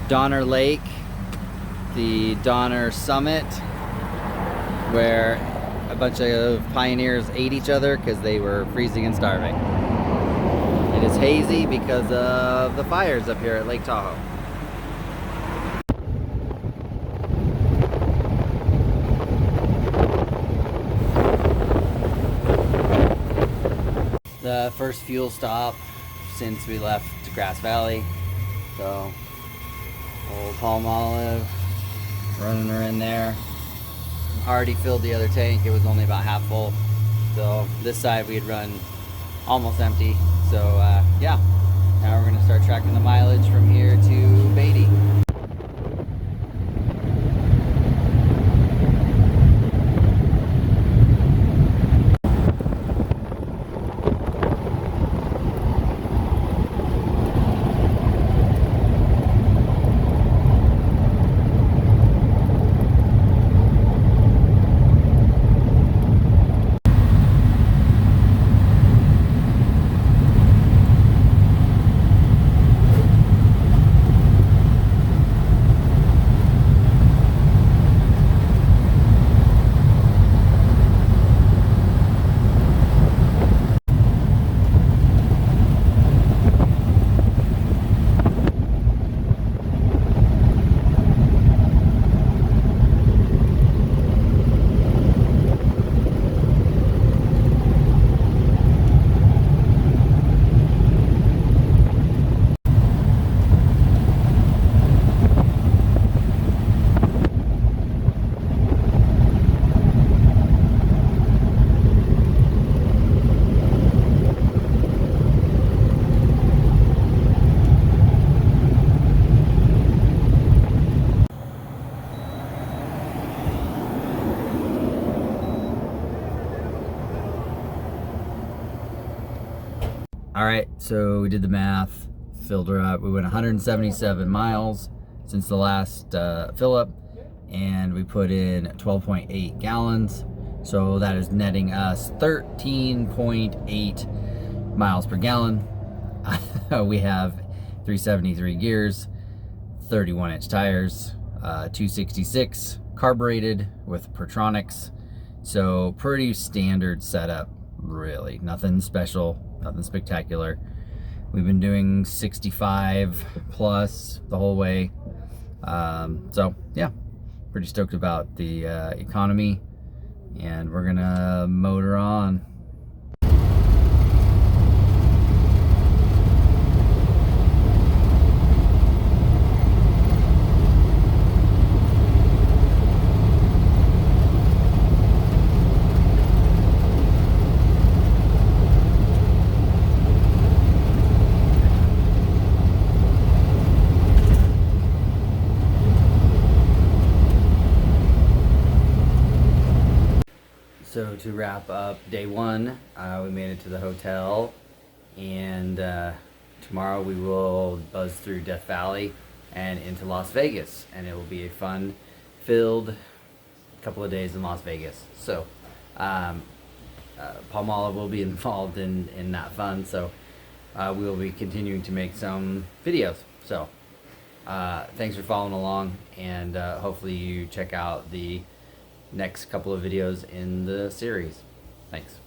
Donner Lake, the Donner Summit, where a bunch of pioneers ate each other because they were freezing and starving. It is hazy because of the fires up here at Lake Tahoe. The first fuel stop since we left Grass Valley. So, old Palmolive, running her in there. Already filled the other tank, it was only about half full. So this side we had run almost empty. So yeah, now we're gonna start tracking the mileage from here to Beatty. Alright, so we did the math, filled her up. We went 177 miles since the last fill up, and we put in 12.8 gallons. So that is netting us 13.8 miles per gallon. We have 373 gears, 31-inch tires, 266 carbureted with pertronix. So pretty standard setup, really. Nothing special. Nothing spectacular. We've been doing 65 plus the whole way. So yeah, pretty stoked about the economy, and we're gonna motor on. So to wrap up day one, we made it to the hotel, and tomorrow we will buzz through Death Valley and into Las Vegas, and it will be a fun-filled couple of days in Las Vegas. So Palmolive will be involved in that fun, so we will be continuing to make some videos. So thanks for following along, and hopefully you check out the next couple of videos in the series. Thanks.